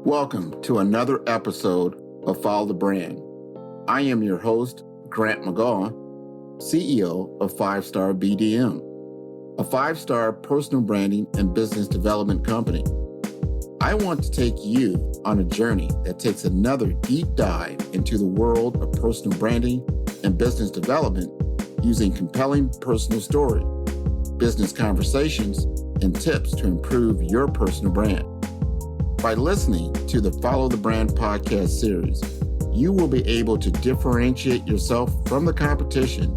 Welcome to another episode of Follow the Brand. I am your host, Grant McGaw, CEO of 5-Star BDM, a 5-star personal branding and business development company. I want to take you on a journey that takes another deep dive into the world of personal branding and business development using compelling personal stories, business conversations, and tips to improve your personal brand. By listening to the Follow the Brand podcast series, you will be able to differentiate yourself from the competition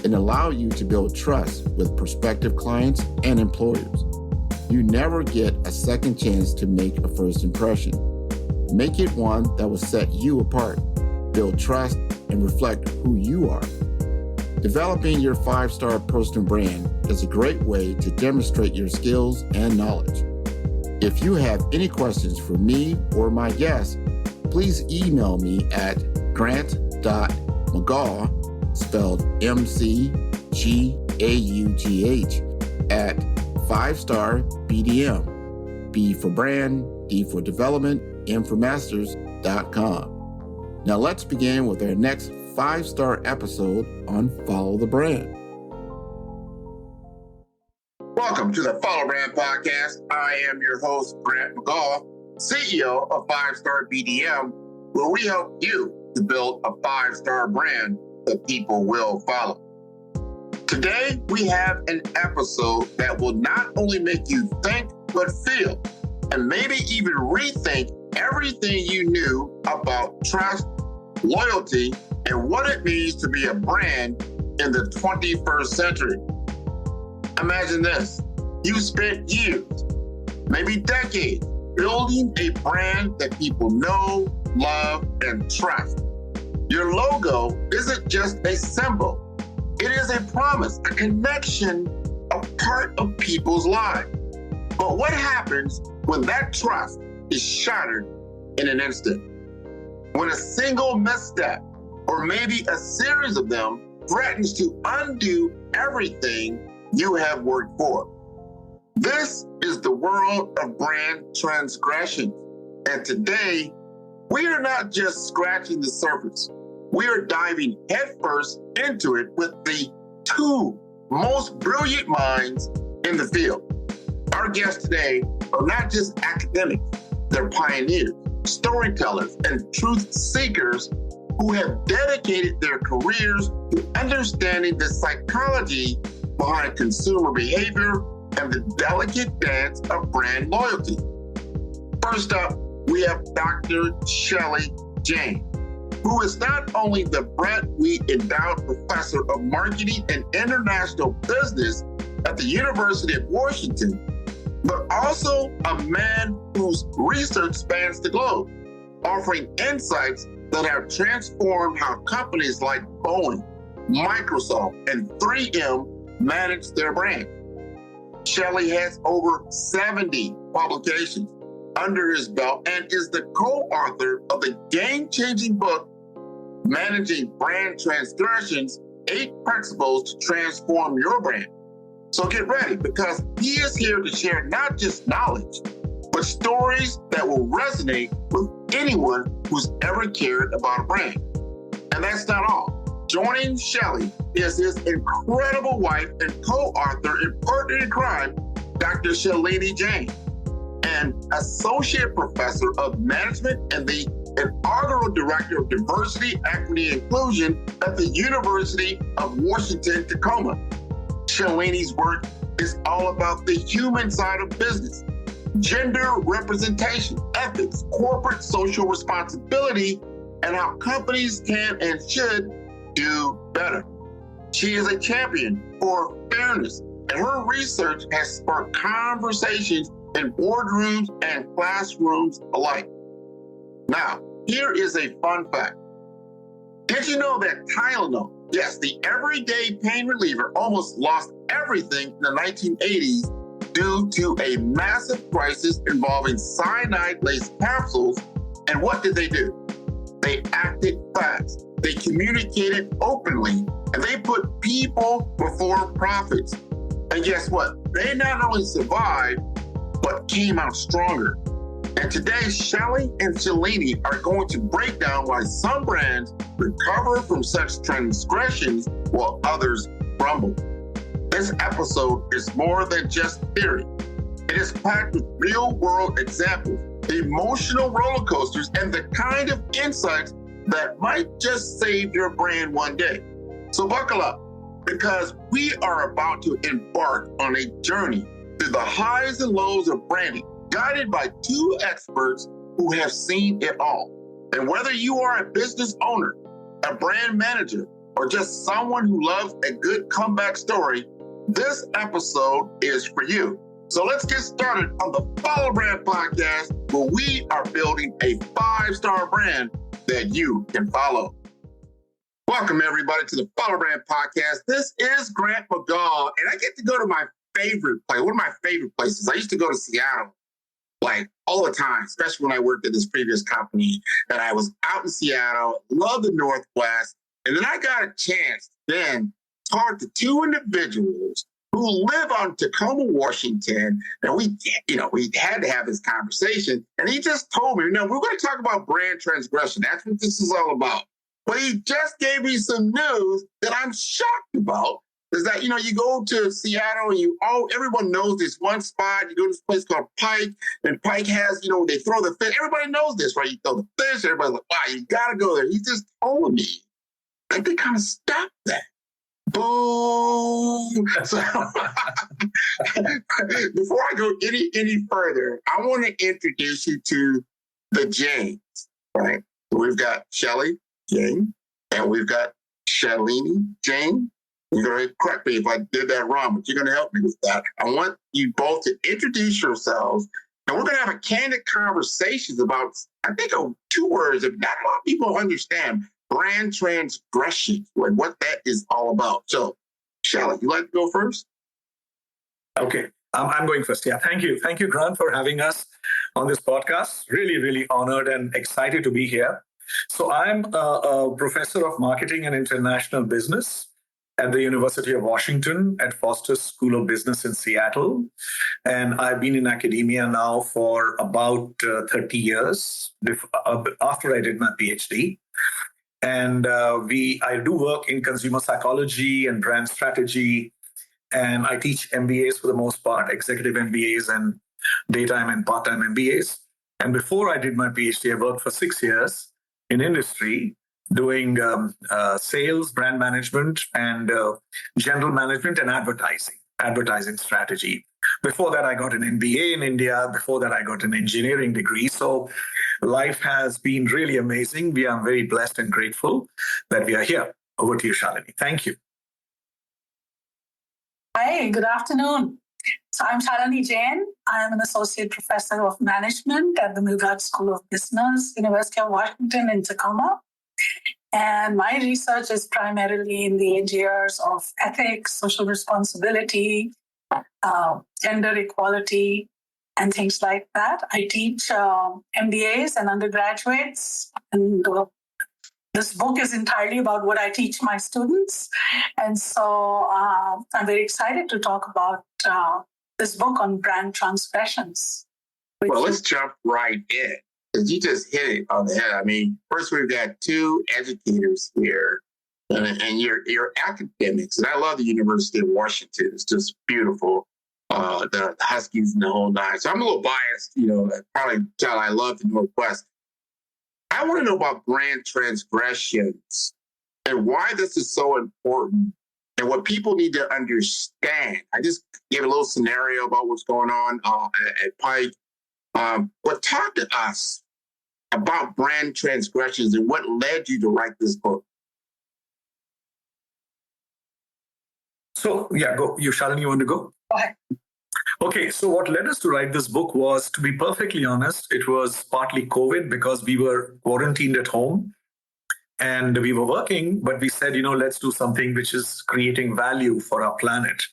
and allow you to build trust with prospective clients and employers. You never get a second chance to make a first impression. Make it one that will set you apart, build trust, and reflect who you are. Developing your 5-star personal brand is a great way to demonstrate your skills and knowledge. If you have any questions for me or my guests, please email me at grant.mcgaugh, spelled M-C-G-A-U-G-H, at 5-star BDM, B for brand, D for development, M for masters.com. Now let's begin with our next 5-star episode on Follow the Brand. Welcome to the Follow Brand Podcast. I am your host, Grant McGaugh, CEO of 5-Star BDM, where we help you to build a 5-star brand that people will follow. Today, we have an episode that will not only make you think, but feel, and maybe even rethink everything you knew about trust, loyalty, and what it means to be a brand in the 21st century. Imagine this. You spent years, maybe decades, building a brand that people know, love, and trust. Your logo isn't just a symbol. It is a promise, a connection, a part of people's lives. But what happens when that trust is shattered in an instant? When a single misstep, or maybe a series of them, threatens to undo everything you have worked for. This is the world of brand transgressions. And today, we are not just scratching the surface. We are diving headfirst into it with the two most brilliant minds in the field. Our guests today are not just academics, they're pioneers, storytellers, and truth seekers who have dedicated their careers to understanding the psychology behind consumer behavior and the delicate dance of brand loyalty. First up, we have Dr. Shelly Jain, who is not only the Brett Wheat Endowed Professor of Marketing and International Business at the University of Washington, but also a man whose research spans the globe, offering insights that have transformed how companies like Boeing, Microsoft, and 3M manage their brand. Shelly has over 70 publications under his belt and is the co-author of the game-changing book, Managing Brand Transgressions, 8 Principles to Transform Your Brand. So get ready, because he is here to share not just knowledge, but stories that will resonate with anyone who's ever cared about a brand. And that's not all. Joining Shelly is his incredible wife and co-author and partner in crime, Dr. Shalini Jain, an associate professor of management and the inaugural director of diversity, equity, and inclusion at the University of Washington, Tacoma. Shalini's work is all about the human side of business, gender representation, ethics, corporate social responsibility, and how companies can and should do better. She is a champion for fairness, and her research has sparked conversations in boardrooms and classrooms alike. Now, here is a fun fact. Did you know that Tylenol, yes, the everyday pain reliever, almost lost everything in the 1980s due to a massive crisis involving cyanide-laced capsules? And what did they do? They acted fast. They communicated openly, and they put people before profits. And guess what? They not only survived, but came out stronger. And today, Shelly and Shalini are going to break down why some brands recover from such transgressions while others crumble. This episode is more than just theory. It is packed with real-world examples, emotional roller coasters, and the kind of insights that might just save your brand one day. So buckle up, because we are about to embark on a journey through the highs and lows of branding, guided by two experts who have seen it all. And whether you are a business owner, a brand manager, or just someone who loves a good comeback story, this episode is for you. So let's get started on the Follow Brand Podcast, where we are building a 5-star brand that you can follow. Welcome, everybody, to the Follow Brand Podcast. This is Grant McGaw, and I get to go to my favorite place, one of my favorite places. I used to go to Seattle, like all the time, especially when I worked at this previous company, that I was out in Seattle, loved the Northwest, and then I got a chance to then talk to two individuals who live on Tacoma, Washington, and we had to have this conversation. And he just told me, we're going to talk about brand transgression. That's what this is all about. But he just gave me some news that I'm shocked about. Is that, you go to Seattle and everyone knows this one spot. You go to this place called Pike, and Pike has, they throw the fish. Everybody knows this, right? You throw the fish. Everybody's like, wow, you got to go there. He just told me that they kind of stopped that. Boom. So before I go any further, I want to introduce you to the Jains, right? We've got Shelly Jain, and we've got Shalini Jain. You're going to correct me if I did that wrong, but you're going to help me with that. I want you both to introduce yourselves, and we're going to have a candid conversation about, I think, two words that not a lot of people understand: brand transgression, and what that is all about. So, Shelly, you like to go first? Okay, I'm going first. Yeah, thank you. Thank you, Grant, for having us on this podcast. Really, really honored and excited to be here. So I'm a professor of marketing and international business at the University of Washington at Foster School of Business in Seattle. And I've been in academia now for about 30 years after I did my PhD. And I do work in consumer psychology and brand strategy. And I teach MBAs for the most part, executive MBAs and daytime and part-time MBAs. And before I did my PhD, I worked for 6 years in industry doing sales, brand management, and general management and advertising strategy. Before that, I got an MBA in India. Before that, I got an engineering degree. So life has been really amazing. We are very blessed and grateful that we are here. Over to you, Shalini. Thank you. Hi, good afternoon. So I'm Shalini Jain. I am an associate professor of management at the Milgard School of Business, University of Washington in Tacoma. And my research is primarily in the areas of ethics, social responsibility, gender equality, and things like that. I teach MBAs and undergraduates, and this book is entirely about what I teach my students. And so I'm very excited to talk about this book on brand transgressions. Well, let's jump right in, because you just hit it on the head. I mean, first we've got two educators here, and you're academics. And I love the University of Washington. It's just beautiful. The Huskies and the whole nine. So I'm a little biased, probably tell I love the Northwest. I want to know about brand transgressions and why this is so important and what people need to understand. I just gave a little scenario about what's going on at Pike. But talk to us about brand transgressions and what led you to write this book. So, yeah, go. You, Shalini, you want to go? Go ahead. Okay, so what led us to write this book was, to be perfectly honest, it was partly COVID, because we were quarantined at home and we were working, but we said, let's do something which is creating value for our planet.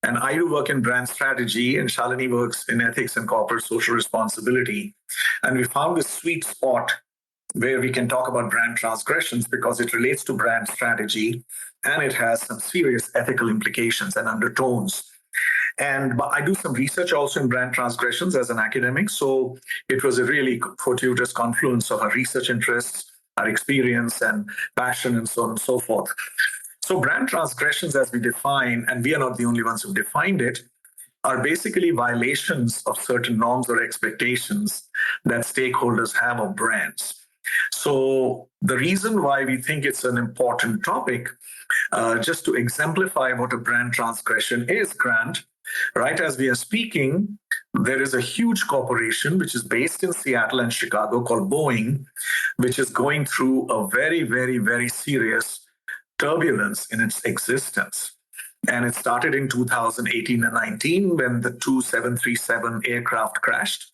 And I do work in brand strategy, and Shalini works in ethics and corporate social responsibility. And we found this sweet spot where we can talk about brand transgressions because it relates to brand strategy and it has some serious ethical implications and undertones. But I do some research also in brand transgressions as an academic. So it was a really fortuitous confluence of our research interests, our experience and passion, and so on and so forth. So brand transgressions, as we define, and we are not the only ones who defined it, are basically violations of certain norms or expectations that stakeholders have of brands. So the reason why we think it's an important topic, just to exemplify what a brand transgression is, Grant, right as we are speaking, there is a huge corporation which is based in Seattle and Chicago called Boeing, which is going through a very, very, very serious turbulence in its existence. And it started in 2018 and 19 when the two 737 aircraft crashed.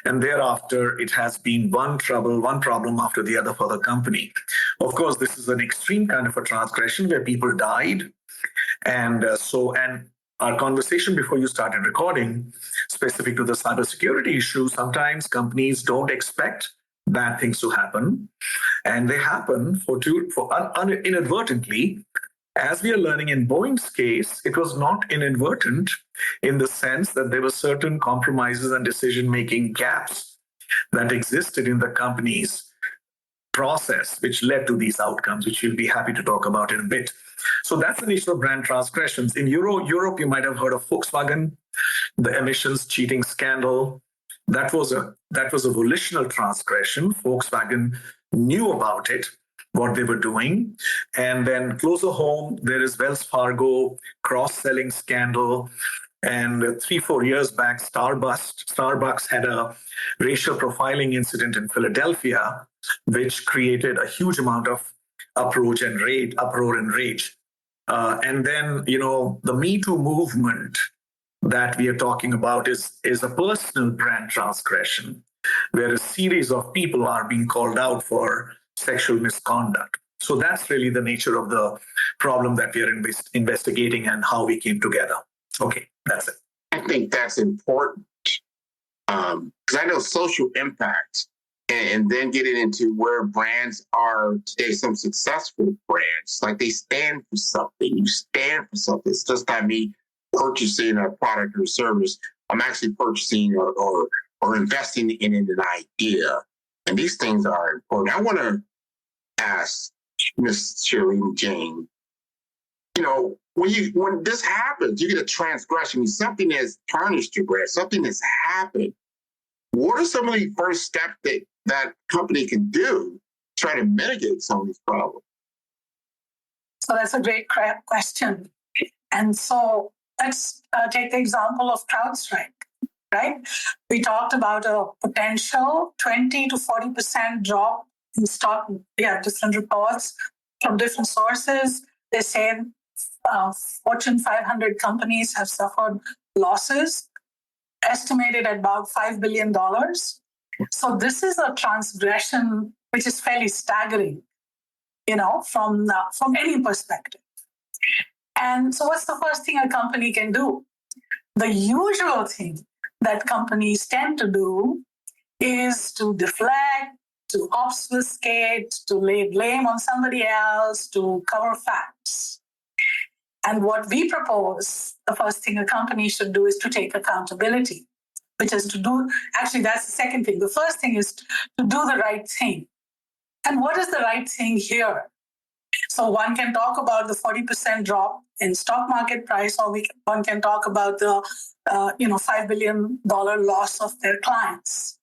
And thereafter, it has been one problem after the other for the company. Of course, this is an extreme kind of a transgression where people died. And our conversation before you started recording, specific to the cybersecurity issue, sometimes companies don't expect bad things to happen. And they happen inadvertently. As we are learning in Boeing's case, it was not inadvertent in the sense that there were certain compromises and decision-making gaps that existed in the company's process, which led to these outcomes, which we'll be happy to talk about in a bit. So that's the nature of brand transgressions. In Europe, you might have heard of Volkswagen, the emissions cheating scandal. That was a volitional transgression. Volkswagen knew about it, what they were doing. And then closer home, there is Wells Fargo cross-selling scandal. And 3-4 years back, Starbucks had a racial profiling incident in Philadelphia, which created a huge amount of uproar and rage. And then, the Me Too movement that we are talking about is a personal brand transgression, where a series of people are being called out for sexual misconduct. So that's really the nature of the problem that we are investigating and how we came together. Okay, that's it. I think that's important because I know social impact and then getting into where brands are today, some successful brands, like they stand for something. You stand for something. It's just not me purchasing a product or service. I'm actually purchasing or investing in an idea. And these things are important. I want to ask Miss Shalini Jain, when this happens, you get a transgression, something has tarnished your brand, something has happened. What are some of the first steps that company can do to try to mitigate some of these problems? So that's a great question. And so let's take the example of CrowdStrike, right? We talked about a potential 20 to 40% drop in stock. Different reports from different sources. They say Fortune 500 companies have suffered losses estimated at about $5 billion. So this is a transgression which is fairly staggering, from any perspective. And so what's the first thing a company can do? The usual thing that companies tend to do is to deflect, to obfuscate, to lay blame on somebody else, to cover facts. And what we propose, the first thing a company should do is to take accountability, which is that's the second thing. The first thing is to do the right thing. And what is the right thing here? So one can talk about the 40% drop in stock market price, or one can talk about the $5 billion loss of their clients.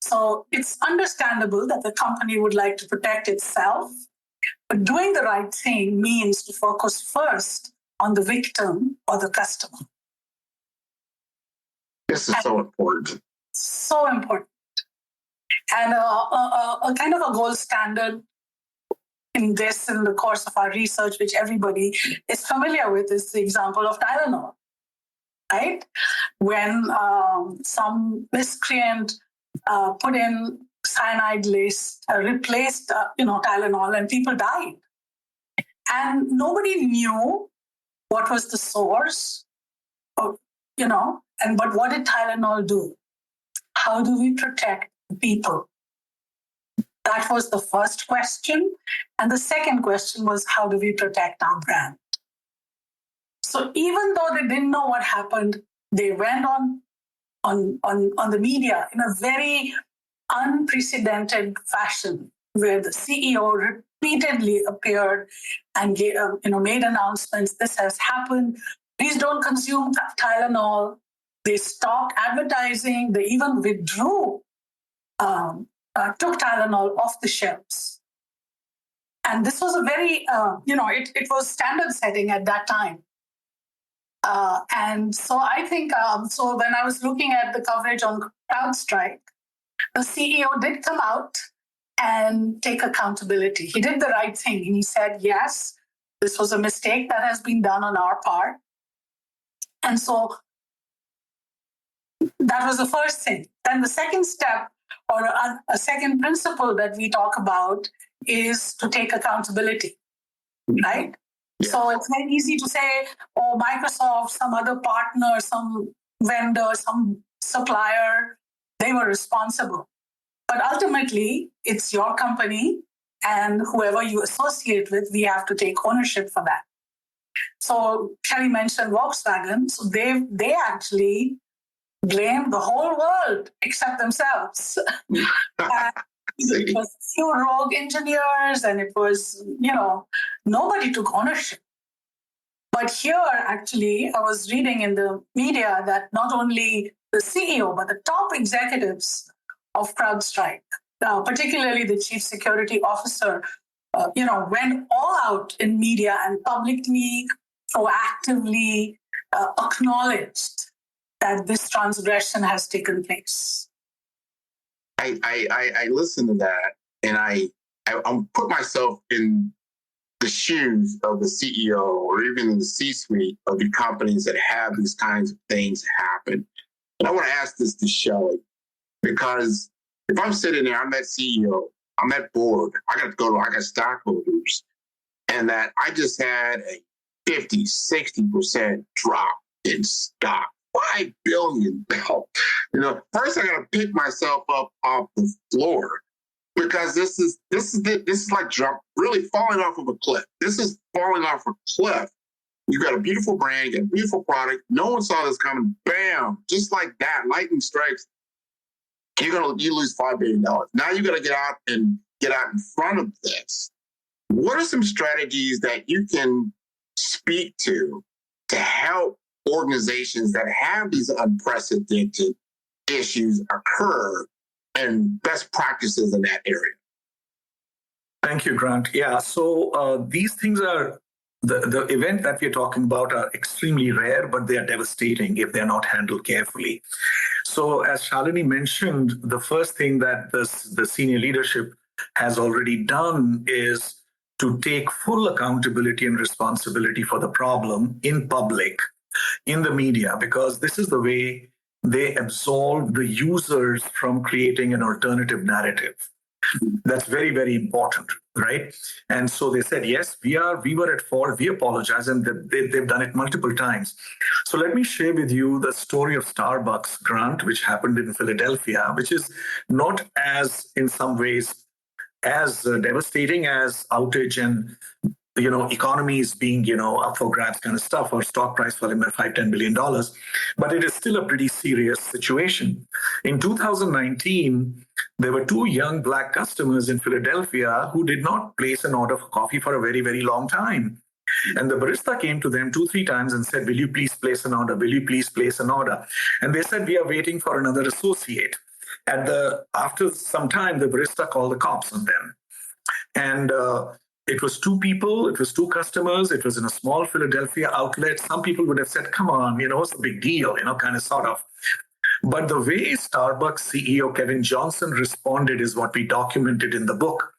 So it's understandable that the company would like to protect itself, but doing the right thing means to focus first on the victim or the customer. This is so important. So important. And a kind of a gold standard in the course of our research, which everybody is familiar with, is the example of Tylenol, right? When some miscreant put in cyanide laced, replaced, Tylenol, and people died. And nobody knew what was the source, but what did Tylenol do? How do we protect the people? That was the first question. And the second question was, how do we protect our brand? So even though they didn't know what happened, they went on the media in a very unprecedented fashion, where the CEO repeatedly appeared and made announcements. This has happened. Please don't consume Tylenol. They stopped advertising. They even withdrew, took Tylenol off the shelves. And this was a very, it was standard setting at that time. And so I think, so when I was looking at the coverage on CrowdStrike, the CEO did come out and take accountability. He did the right thing. He said, yes, this was a mistake that has been done on our part. And so that was the first thing. Then the second step, or a second principle that we talk about, is to take accountability, right? Yeah. So it's very easy to say, oh, Microsoft, some other partner, some vendor, some supplier, they were responsible. But ultimately, it's your company, and whoever you associate with, we have to take ownership for that. So Shelly mentioned Volkswagen. So they actually blame the whole world except themselves. It was a few rogue engineers, and it was, nobody took ownership. But here, actually, I was reading in the media that not only the CEO, but the top executives of CrowdStrike, particularly the chief security officer, went all out in media and publicly, proactively acknowledged that this transgression has taken place. I listen to that, and I put myself in the shoes of the CEO or even in the C-suite of the companies that have these kinds of things happen. And I want to ask this to Shelly, because if I'm sitting there, I'm that CEO, I'm that board, I got stockholders, and that I just had a 50, 60% drop in stock. $5 billion. First I got to pick myself up off the floor, because this is like really falling off of a cliff. This is falling off a cliff. You got a beautiful brand, you got a beautiful product. No one saw this coming. Bam! Just like that, lightning strikes. You lose $5 billion. Now you got to get out in front of this. What are some strategies that you can speak to help organizations that have these unprecedented issues occur, and best practices in that area? Thank you, Grant. Yeah, so these things are, the event that we're talking about are extremely rare, but they are devastating if they're not handled carefully. So as Shalini mentioned, the first thing that the senior leadership has already done is to take full accountability and responsibility for the problem in public, in the media, because this is the way they absolve the users from creating an alternative narrative. That's very, very important, right? And so they said, yes, we were at fault, we apologize, and they've done it multiple times. So let me share with you the story of Starbucks, Grant, which happened in Philadelphia, which is not as, in some ways, as devastating as outage and economies being, up for grabs kind of stuff, or stock price falling by $5-10 billion. But it is still a pretty serious situation. In 2019, there were 2 young Black customers in Philadelphia who did not place an order for coffee for a very, very long time. And the barista came to them 2-3 times and said, will you please place an order? Will you please place an order? And they said, we are waiting for another associate. After some time, the barista called the cops on them. And it was 2 people, it was 2 customers, it was in a small Philadelphia outlet. Some people would have said, come on, what's the big deal, kind of sort of. But the way Starbucks CEO Kevin Johnson responded is what we documented in the book,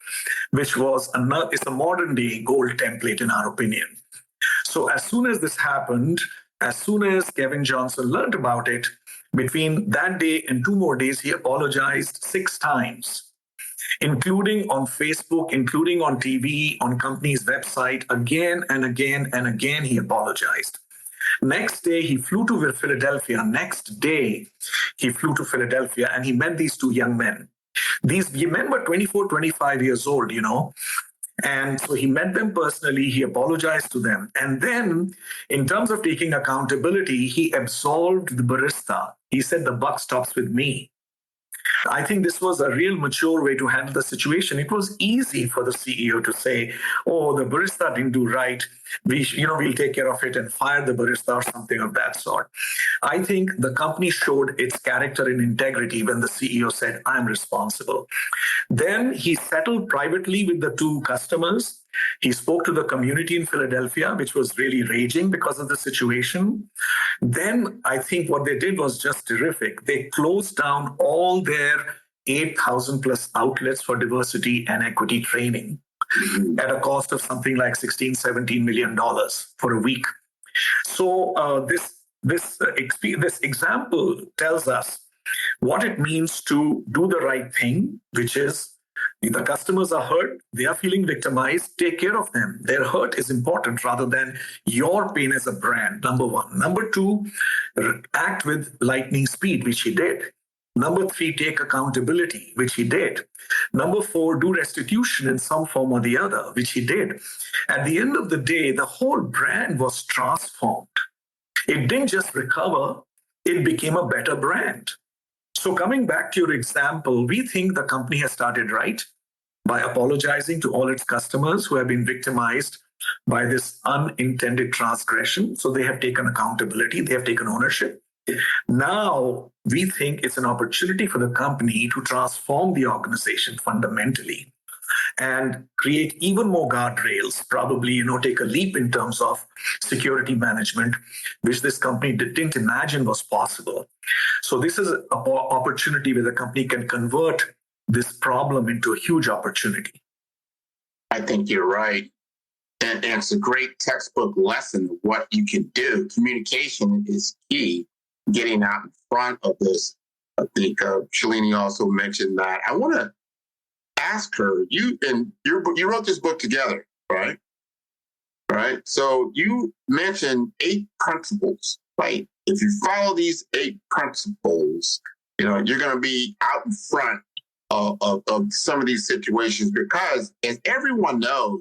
which it's a modern day gold template in our opinion. So as soon as this happened, as soon as Kevin Johnson learned about it, between that day and 2 more days, he apologized 6 times. Including on Facebook, including on TV, on company's website, again and again and again, he apologized. Next day, he flew to Philadelphia. And he met these 2 young men. These men were 24, 25 years old, And so he met them personally, he apologized to them. And then, in terms of taking accountability, he absolved the barista. He said, the buck stops with me. I think this was a real mature way to handle the situation. It was easy for the CEO to say, "Oh, the barista didn't do right. We'll take care of it and fire the barista," or something of that sort. I think the company showed its character and integrity when the CEO said, "I'm responsible." Then he settled privately with the two customers. He spoke to the community in Philadelphia, which was really raging because of the situation. Then I think what they did was just terrific. They closed down all their 8,000 plus outlets for diversity and equity training at a cost of something like $16-17 million for a week. So this example tells us what it means to do the right thing, which is the customers are hurt, they are feeling victimized, take care of them. Their hurt is important rather than your pain as a brand, number one. Number two, act with lightning speed, which he did. Number three, take accountability, which he did. Number four, do restitution in some form or the other, which he did. At the end of the day, the whole brand was transformed. It didn't just recover, it became a better brand. So coming back to your example, we think the company has started right by apologizing to all its customers who have been victimized by this unintended transgression. So they have taken accountability, they have taken ownership. Now we think it's an opportunity for the company to transform the organization fundamentally and create even more guardrails, probably, take a leap in terms of security management, which this company didn't imagine was possible. So this is an opportunity where the company can convert this problem into a huge opportunity. I think you're right. And it's a great textbook lesson of what you can do. Communication is key, getting out in front of this. I think Shalini also mentioned that. I want to ask her, you wrote this book together, right? Right. So you mentioned 8 principles, right? If you follow these 8 principles, you're going to be out in front of some of these situations, because as everyone knows,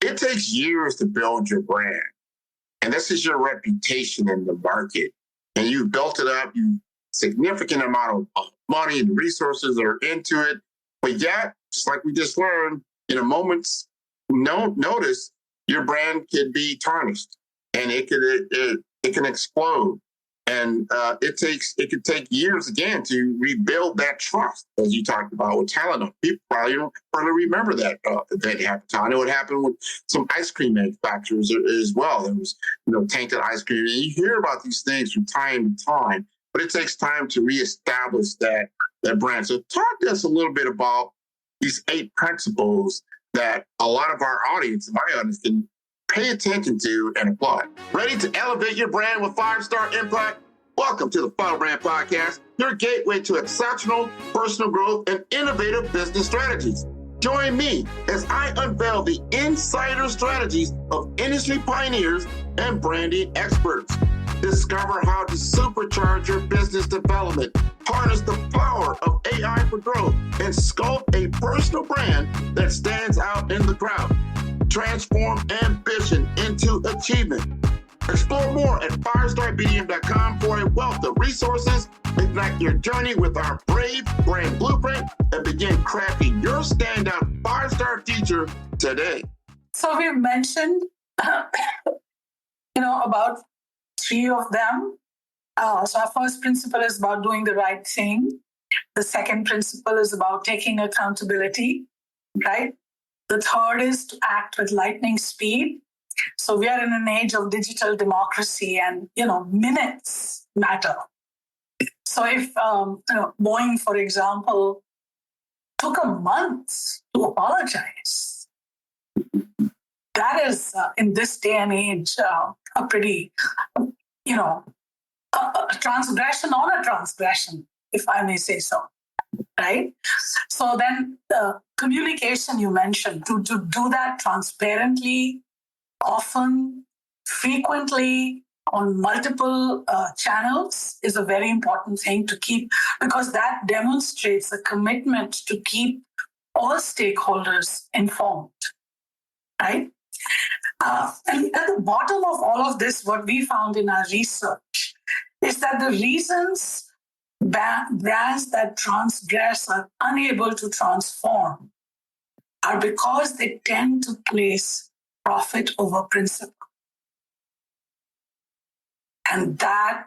it takes years to build your brand. And this is your reputation in the market. And you've built it up, significant amount of money and resources are into it. But yet, just like we just learned, in a moment's notice, your brand could be tarnished and it can explode. And it could take years again to rebuild that trust, as you talked about with Tylenol. People probably don't really remember that happened. I know it happened with some ice cream manufacturers as well. There was tainted ice cream, and you hear about these things from time to time. But it takes time to reestablish that brand. So talk to us a little bit about these 8 principles that a lot of our audience, my audience, can pay attention to and apply. Ready to elevate your brand with 5-star impact? Welcome to the Funnel Brand Podcast, your gateway to exceptional personal growth and innovative business strategies. Join me as I unveil the insider strategies of industry pioneers and branding experts. Discover how to supercharge your business development, harness the power of AI for growth, and sculpt a personal brand that stands out in the crowd. Transform ambition into achievement. Explore more at firestarbdm.com for a wealth of resources. Ignite your journey with our Brave Brand Blueprint and begin crafting your standout 5-star future today. So we've mentioned, about 3 of them. So our first principle is about doing the right thing. The second principle is about taking accountability, right? The third is to act with lightning speed. So we are in an age of digital democracy, and minutes matter. So if Boeing, for example, took a month to apologize, that is in this day and age a pretty, a transgression on a transgression, if I may say so. Right? So then the communication you mentioned, to do that transparently, often, frequently, on multiple channels is a very important thing to keep, because that demonstrates a commitment to keep all stakeholders informed, right? And at the bottom of all of this, what we found in our research is that the reasons brands that transgress are unable to transform are because they tend to place profit over principle. And that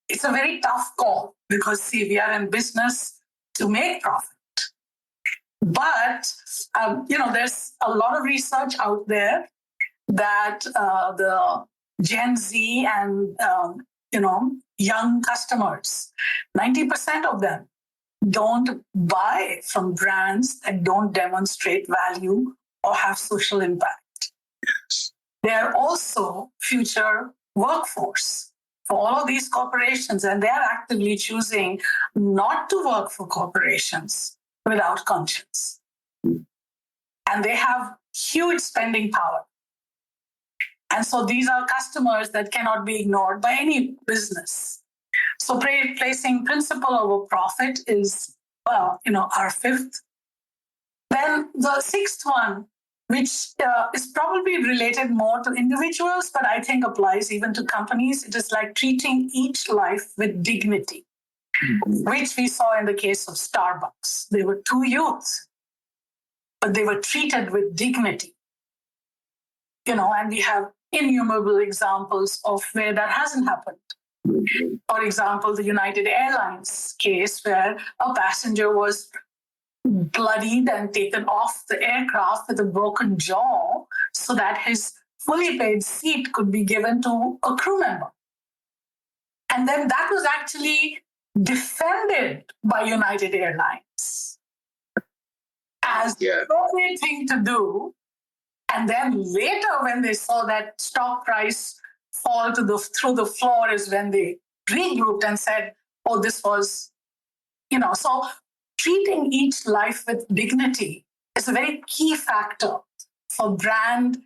it's a very tough call because, see, we are in business to make profit. But, there's a lot of research out there that the Gen Z and, young customers, 90% of them don't buy from brands that don't demonstrate value or have social impact. Yes. They are also future workforce for all of these corporations, and they are actively choosing not to work for corporations without conscience. And they have huge spending power. And so these are customers that cannot be ignored by any business. So placing principle over profit is, our fifth. Then the sixth one, which is probably related more to individuals, but I think applies even to companies. It is like treating each life with dignity, which we saw in the case of Starbucks. They were two youths, but they were treated with dignity. And we have innumerable examples of where that hasn't happened. For example, the United Airlines case where a passenger was bloodied and taken off the aircraft with a broken jaw so that his fully paid seat could be given to a crew member. And then that was actually defended by United Airlines as the appropriate thing to do. And then later, when they saw that stock price fall through the floor, is when they regrouped and said, "Oh, this was, So treating each life with dignity is a very key factor for brand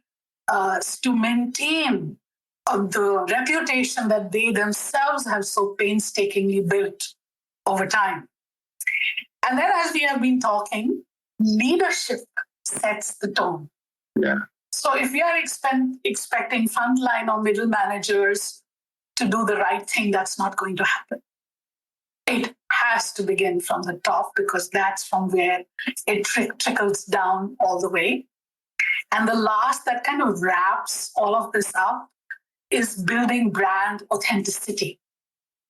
to maintain the reputation that they themselves have so painstakingly built over time." And then, as we have been talking, leadership sets the tone. Yeah. So if we are expecting frontline or middle managers to do the right thing, that's not going to happen. It has to begin from the top because that's from where it trickles down all the way. And the last that kind of wraps all of this up is building brand authenticity,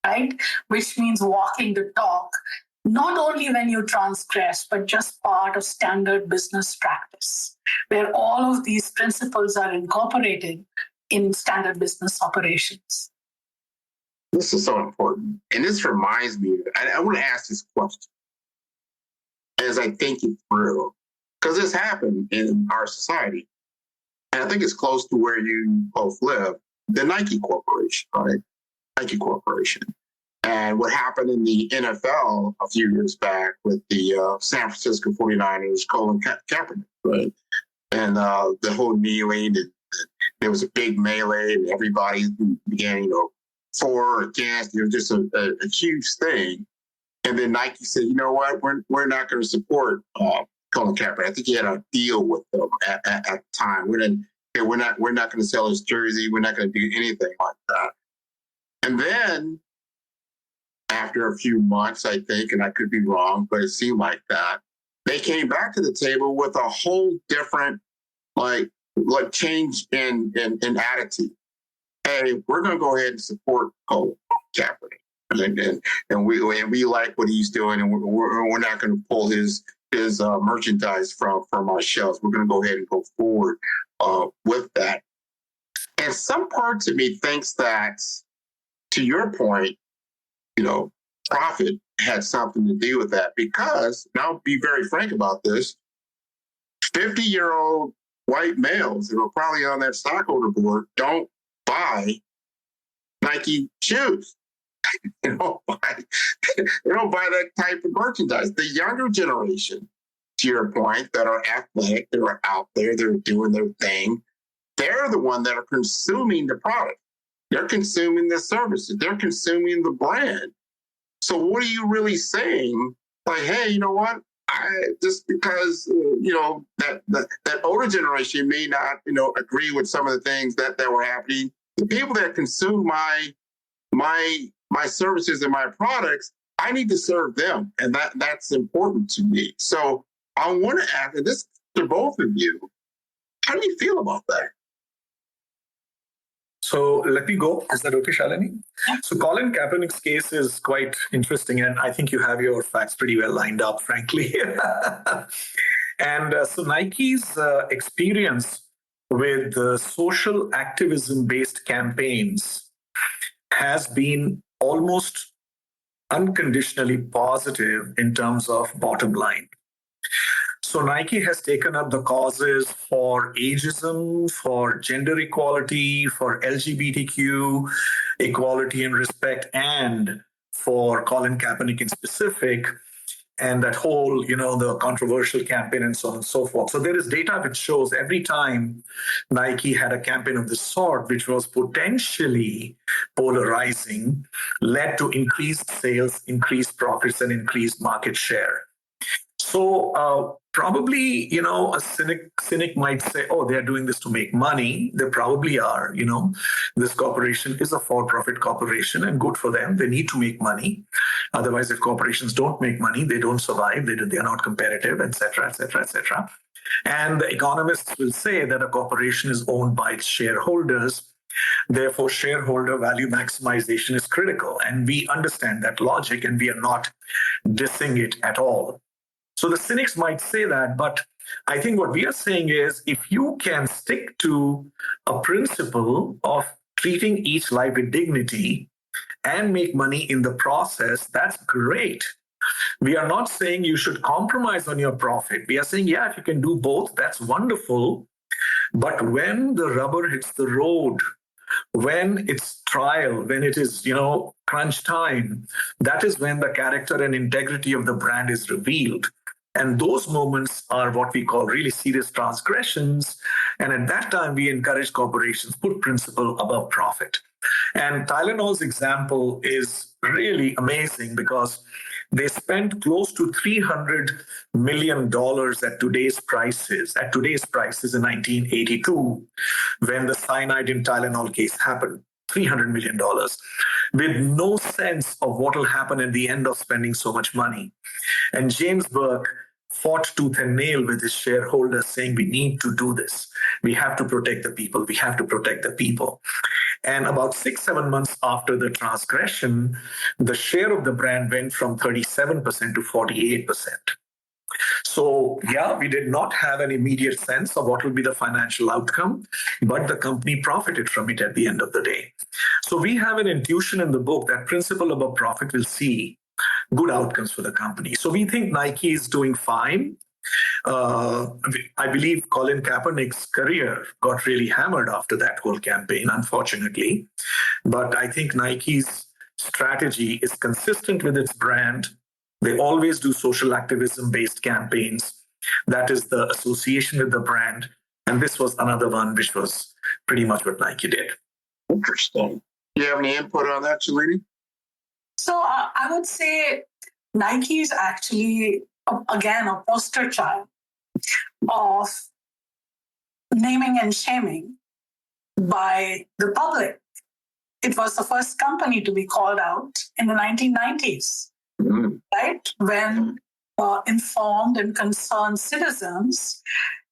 right? Which means walking the talk, not only when you transgress, but just part of standard business practice, where all of these principles are incorporated in standard business operations. This is so important. And this reminds me, I want to ask this question as I think it through, because this happened in our society. And I think it's close to where you both live, the Nike Corporation, right? Nike Corporation. And what happened in the NFL a few years back with the San Francisco 49ers, Colin Kaepernick, right? And the whole kneeling, and there was a big melee, and everybody began, for or against. It was just a huge thing. And then Nike said, "You know what? We're not going to support Colin Kaepernick." I think he had a deal with them at the time. We're not going to sell his jersey. We're not going to do anything like that. And then, after a few months, I think, and I could be wrong, but it seemed like that, they came back to the table with a whole different, like change in attitude. Hey, we're going to go ahead and support Colin Kaepernick, and we like what he's doing, and we're not going to pull his merchandise from our shelves. We're going to go ahead and go forward with that. And some parts of me thinks that, to your point, profit had something to do with that, because, and I'll be very frank about this, 50-year-old white males that are probably on that stockholder board don't buy Nike shoes. They don't buy that type of merchandise. The younger generation, to your point, that are athletic, that are out there, they're doing their thing, they're the one that are consuming the product. They're consuming the services. They're consuming the brand. So what are you really saying? Like, hey, you know what? just because that older generation may not agree with some of the things that were happening. The people that consume my services and my products, I need to serve them, and that's important to me. So I want to ask, and this to both of you, how do you feel about that? So let me go. Is that okay, Shalini? So Colin Kaepernick's case is quite interesting, and I think you have your facts pretty well lined up, frankly. And so Nike's experience with social activism-based campaigns has been almost unconditionally positive in terms of bottom line. So Nike has taken up the causes for ageism, for gender equality, for LGBTQ equality and respect, and for Colin Kaepernick in specific, and that whole, the controversial campaign and so on and so forth. So there is data which shows every time Nike had a campaign of this sort, which was potentially polarizing, led to increased sales, increased profits, and increased market share. So probably, a cynic might say, oh, they're doing this to make money. They probably are. This corporation is a for-profit corporation, and good for them. They need to make money. Otherwise, if corporations don't make money, they don't survive. They're not competitive, et cetera, et cetera, et cetera. And the economists will say that a corporation is owned by its shareholders. Therefore, shareholder value maximization is critical. And we understand that logic, and we are not dissing it at all. So the cynics might say that, but I think what we are saying is if you can stick to a principle of treating each life with dignity and make money in the process, that's great. We are not saying you should compromise on your profit. We are saying, yeah, if you can do both, that's wonderful. But when the rubber hits the road, when it's trial, when it is, crunch time, that is when the character and integrity of the brand is revealed. And those moments are what we call really serious transgressions. And at that time, we encourage corporations put principle above profit. And Tylenol's example is really amazing because they spent close to $300 million at today's prices in 1982, when the cyanide in Tylenol case happened. $300 million, with no sense of what will happen at the end of spending so much money. And James Burke fought tooth and nail with his shareholders, saying, we need to do this. We have to protect the people. We have to protect the people. And about 6-7 months after the transgression, the share of the brand went from 37% to 48%. So, yeah, we did not have an immediate sense of what will be the financial outcome, but the company profited from it at the end of the day. So we have an intuition in the book that principle above profit will see good outcomes for the company. So we think Nike is doing fine. I believe Colin Kaepernick's career got really hammered after that whole campaign, unfortunately. But I think Nike's strategy is consistent with its brand. They always do social activism-based campaigns. That is the association with the brand. And this was another one, which was pretty much what Nike did. Interesting. Do you have any input on that, Shalini? So I would say Nike is actually, again, a poster child of naming and shaming by the public. It was the first company to be called out in the 1990s. Right? When informed and concerned citizens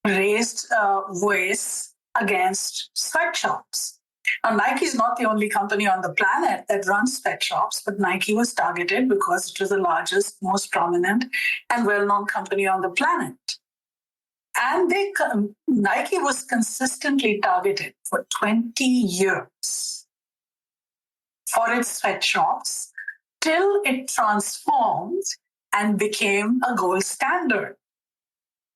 raised voice against sweatshops. Now, Nike is not the only company on the planet that runs sweatshops, but Nike was targeted because it was the largest, most prominent, and well-known company on the planet. And Nike was consistently targeted for 20 years for its sweatshops, till it transformed and became a gold standard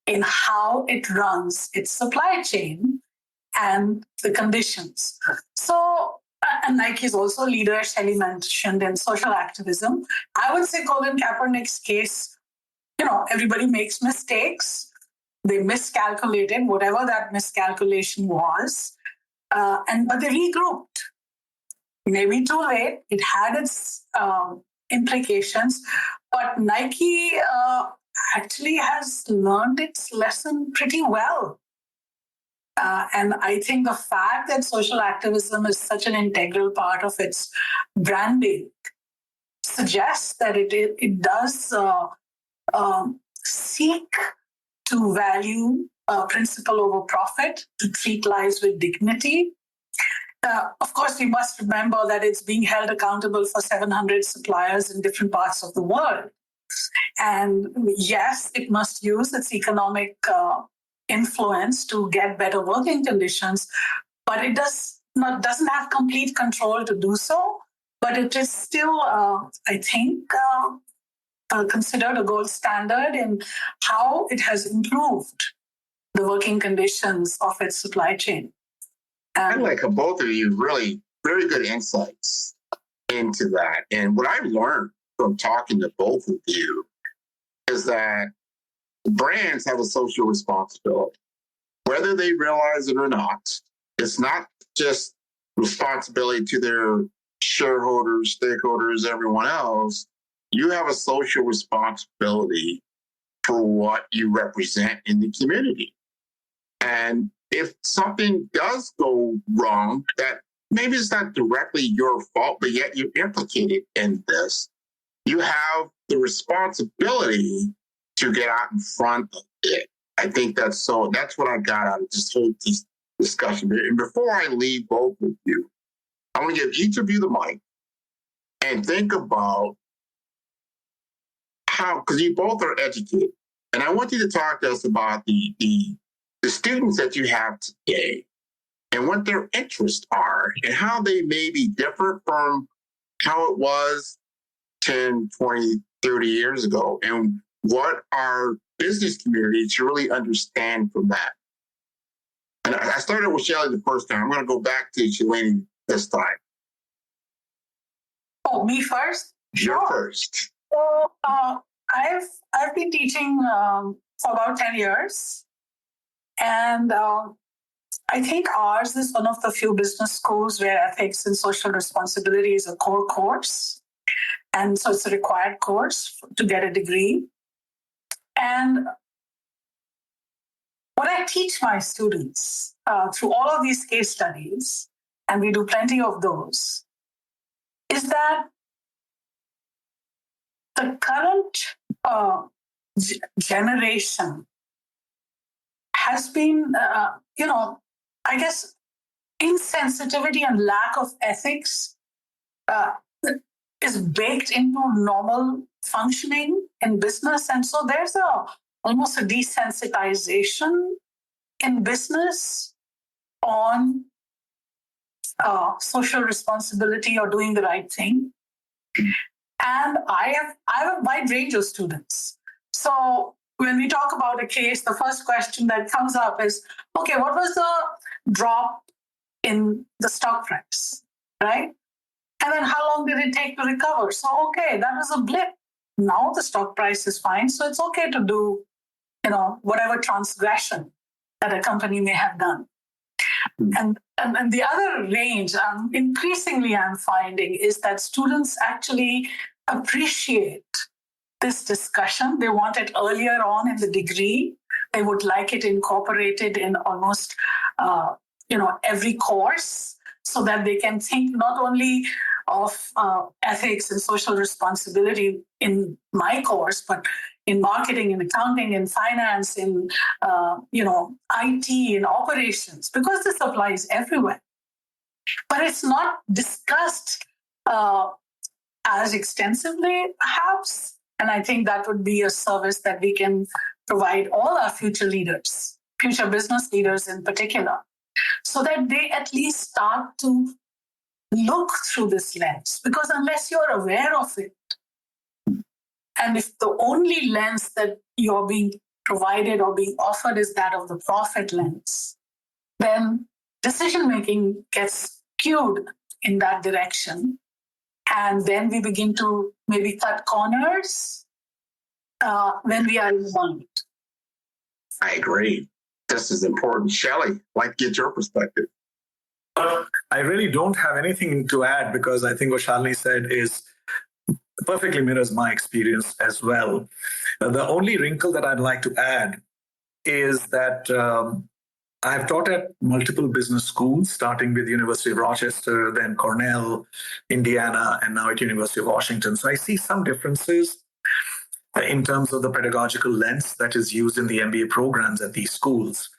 in how it runs its supply chain and the conditions. So, and Nike is also a leader, as Shelly mentioned, in social activism. I would say Colin Kaepernick's case, everybody makes mistakes. They miscalculated whatever that miscalculation was, but they regrouped. Maybe too late. It had its implications, but Nike actually has learned its lesson pretty well. And I think the fact that social activism is such an integral part of its branding suggests that it does seek to value principle over profit, to treat lives with dignity. Of course, we must remember that it's being held accountable for 700 suppliers in different parts of the world. And yes, it must use its economic influence to get better working conditions, but it doesn't have complete control to do so. But it is still, I think, considered a gold standard in how it has improved the working conditions of its supply chain. I like both of you, really very good insights into that. And what I've learned from talking to both of you is that brands have a social responsibility, whether they realize it or not. It's not just responsibility to their shareholders, stakeholders, everyone else. You have a social responsibility for what you represent in the community. And if something does go wrong, that maybe it's not directly your fault, but yet you're implicated in this, you have the responsibility to get out in front of it. I think that's what I got out of this whole discussion. And before I leave both of you, I want to give each of you the mic and think about how, because you both are educated, and I want you to talk to us about the students that you have today and what their interests are and how they may be different from how it was 10, 20, 30 years ago, and what our business community should really understand from that. And I started with Shelly the first time. I'm going to go back to Shalini this time. Oh, me first? You're Sure. first. So I've been teaching for about 10 years. And I think ours is one of the few business schools where ethics and social responsibility is a core course. And so it's a required course to get a degree. And what I teach my students through all of these case studies, and we do plenty of those, is that the current generation has been, I guess, insensitivity and lack of ethics is baked into normal functioning in business. And so there's almost a desensitization in business on social responsibility or doing the right thing. And I have a wide range of students. So when we talk about a case, the first question that comes up is, okay, what was the drop in the stock price, right? And then how long did it take to recover? So, okay, that was a blip. Now the stock price is fine. So it's okay to do, whatever transgression that a company may have done. And the other range, increasingly I'm finding, is that students actually appreciate this discussion. They want it earlier on in the degree. They would like it incorporated in almost, every course, so that they can think not only of ethics and social responsibility in my course, but in marketing, in accounting, in finance, in IT, in operations, because this applies everywhere. But it's not discussed as extensively, perhaps. And I think that would be a service that we can provide all our future leaders, future business leaders in particular, so that they at least start to look through this lens. Because unless you're aware of it, and if the only lens that you're being provided or being offered is that of the profit lens, then decision-making gets skewed in that direction. And then we begin to maybe cut corners when we are involved. I agree. This is important. Shelly, I'd like to get your perspective. I really don't have anything to add, because I think what Shalini said is perfectly mirrors my experience as well. The only wrinkle that I'd like to add is that I've taught at multiple business schools, starting with University of Rochester, then Cornell, Indiana, and now at University of Washington. So I see some differences in terms of the pedagogical lens that is used in the MBA programs at these schools.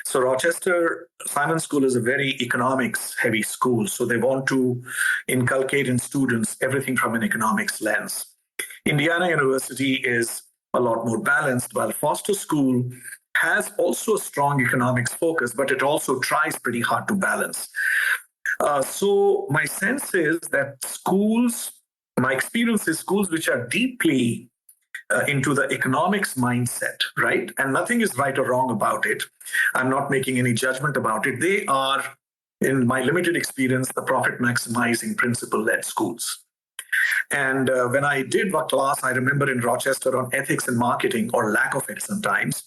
So Rochester Simon School is a very economics heavy school. So they want to inculcate in students everything from an economics lens. Indiana University is a lot more balanced, while Foster School has also a strong economics focus, but it also tries pretty hard to balance. So my sense is that my experience is schools which are deeply into the economics mindset, right? And nothing is right or wrong about it. I'm not making any judgment about it. They are, in my limited experience, the profit maximizing principle led schools. And when I did a class, I remember in Rochester on ethics and marketing, or lack of it sometimes.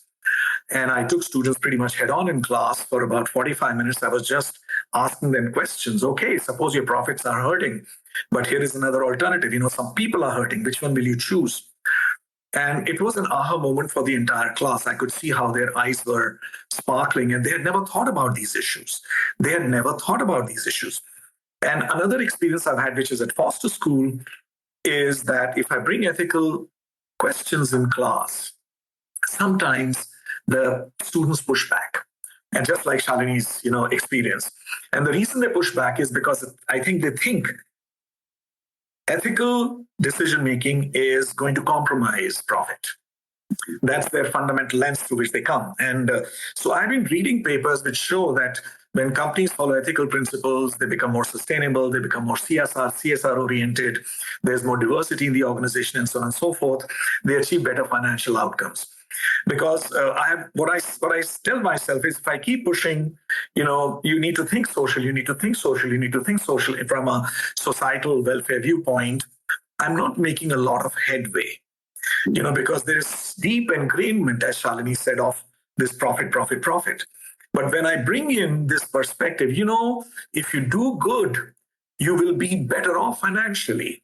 And I took students pretty much head on in class for about 45 minutes. I was just asking them questions. Okay, suppose your profits are hurting, but here is another alternative. Some people are hurting. Which one will you choose? And it was an aha moment for the entire class. I could see how their eyes were sparkling, and they had never thought about these issues. And another experience I've had, which is at Foster School, is that if I bring ethical questions in class, sometimes the students push back. And just like Shalini's, experience. And the reason they push back is because I think they think ethical decision-making is going to compromise profit. That's their fundamental lens through which they come. And so I've been reading papers which show that when companies follow ethical principles, they become more sustainable, they become more CSR oriented, there's more diversity in the organization, and so on and so forth. They achieve better financial outcomes. Because what I tell myself is, if I keep pushing, you need to think social, from a societal welfare viewpoint, I'm not making a lot of headway. Because there is deep ingrainment, as Shalini said, of this profit. But when I bring in this perspective, if you do good, you will be better off financially.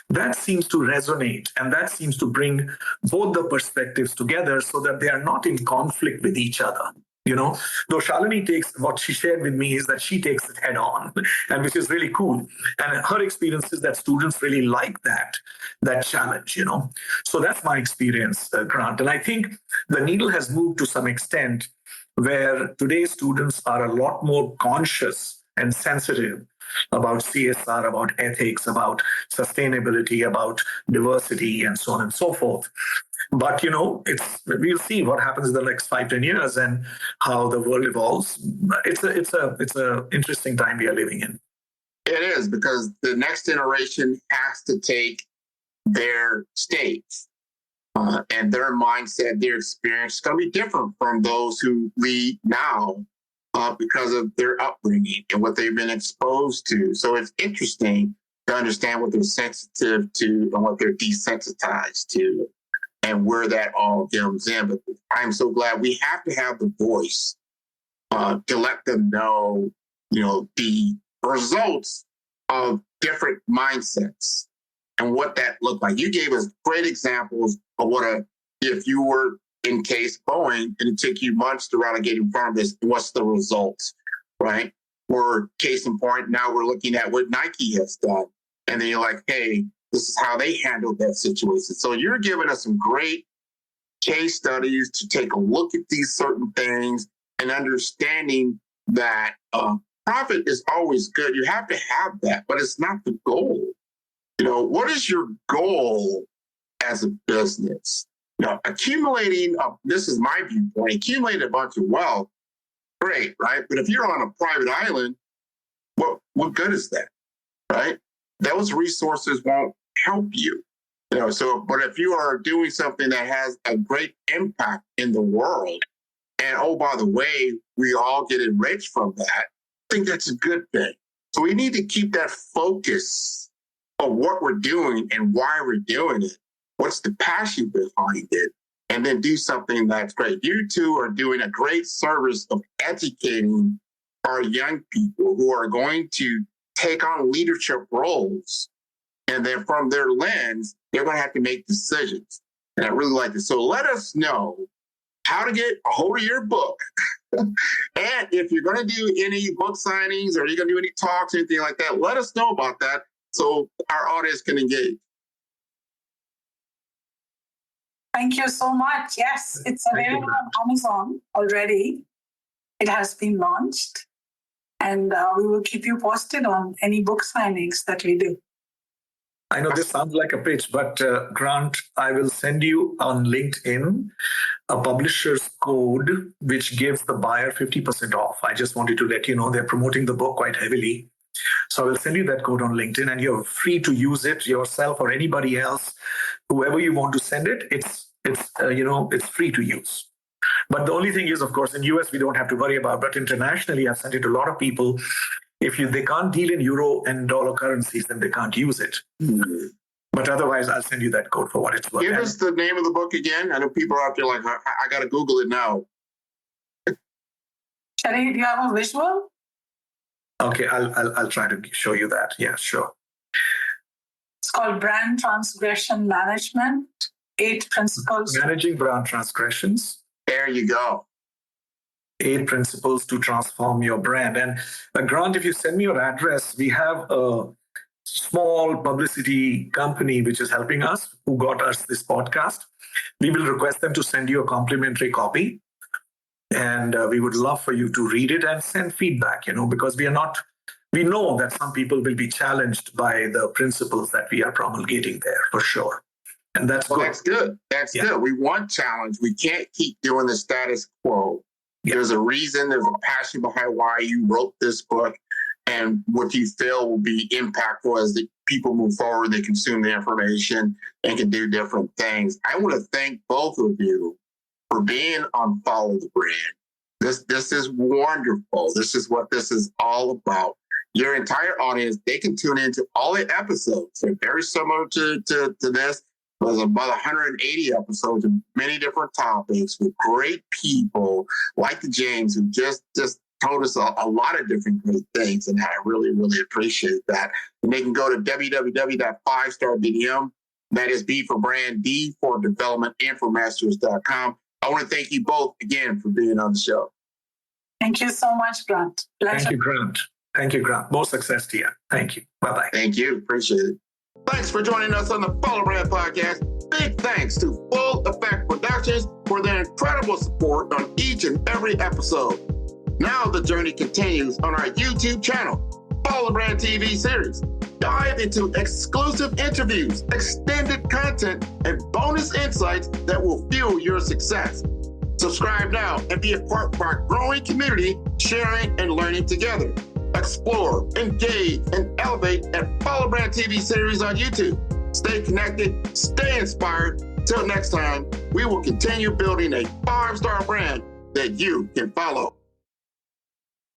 That seems to resonate, and that seems to bring both the perspectives together so that they are not in conflict with each other. Though Shalini takes, what she shared with me is that she takes it head on, and which is really cool. And her experience is that students really like that challenge, So that's my experience, Grant. And I think the needle has moved to some extent where today's students are a lot more conscious and sensitive about CSR, about ethics, about sustainability, about diversity, and so on and so forth. But we'll see what happens in the next 5-10 years and how the world evolves. It's a interesting time we are living in. It is, because the next generation has to take their stage and their mindset, their experience is going to be different from those who lead now because of their upbringing and what they've been exposed to. So it's interesting to understand what they're sensitive to and what they're desensitized to, and where that all comes in. But I'm so glad we have to have the voice to let them know, the results of different mindsets and what that looked like. You gave us great examples of if you were in case Boeing and it took you months to get in front of this, what's the results, right? Or case in point, now we're looking at what Nike has done. And then you're like, hey, this is how they handled that situation. So you're giving us some great case studies to take a look at these certain things and understanding that profit is always good. You have to have that, but it's not the goal. What is your goal as a business? Accumulating, this is my viewpoint, accumulating a bunch of wealth, great, right? But if you're on a private island, what good is that, right? Those resources won't help you. But if you are doing something that has a great impact in the world, and oh, by the way, we all get enriched from that, I think that's a good thing. So we need to keep that focus of what we're doing and why we're doing it. What's the passion behind it? And then do something that's great. You two are doing a great service of educating our young people who are going to take on leadership roles And then from their lens, they're going to have to make decisions. And I really like this. So let us know how to get a hold of your book. And if you're going to do any book signings or you're going to do any talks or anything like that, let us know about that so our audience can engage. Thank you so much. Yes, it's available on Amazon already. It has been launched. And we will keep you posted on any book signings that we do. I know this sounds like a pitch, but Grant, I will send you on LinkedIn a publisher's code which gives the buyer 50% off. I just wanted to let you know they're promoting the book quite heavily. So I will send you that code on LinkedIn and you're free to use it yourself or anybody else, whoever you want to send it. It's free to use. But the only thing is, of course, in US, we don't have to worry about, but internationally, I've sent it to a lot of people. If they can't deal in euro and dollar currencies, then they can't use it. Mm-hmm. But otherwise, I'll send you that code for what it's worth. Give us the name of the book again. I know people are out there like, I got to Google it now. Shelly, do you have a visual? Okay, I'll try to show you that. Yeah, sure. It's called Brand Transgression Management, 8 Principles. Managing Brand Transgressions. There you go. 8 principles to transform your brand. And Grant, if you send me your address, we have a small publicity company which is helping us, who got us this podcast. We will request them to send you a complimentary copy. And we would love for you to read it and send feedback, because we know that some people will be challenged by the principles that we are promulgating there, for sure. And that's good. That's good. That's good. We want challenge. We can't keep doing the status quo. Yeah. There's a reason, there's a passion behind why you wrote this book and what you feel will be impactful as the people move forward, they consume the information and can do different things. I want to thank both of you for being on Follow the Brand. This is wonderful. This is what this is all about. Your entire audience, they can tune into all the episodes. They're very similar to this. There's about 180 episodes of many different topics with great people like the James, who just told us a lot of different great things. And I really, really appreciate that. And they can go to www.5starbdm. That is B for brand, D for development, and for masters.com. I want to thank you both again for being on the show. Thank you so much, Grant. Pleasure. Thank you, Grant. Thank you, Grant. More success to you. Thank you. Bye-bye. Thank you. Appreciate it. Thanks for joining us on the Follow Brand Podcast. Big thanks to Full Effect Productions for their incredible support on each and every episode. Now the journey continues on our YouTube channel, Follow Brand TV series. Dive into exclusive interviews, extended content, and bonus insights that will fuel your success. Subscribe now and be a part of our growing community, sharing and learning together. Explore, engage, and elevate at Follow Brand TV series on YouTube. Stay connected, stay inspired. Till next time, we will continue building a 5-star brand that you can follow.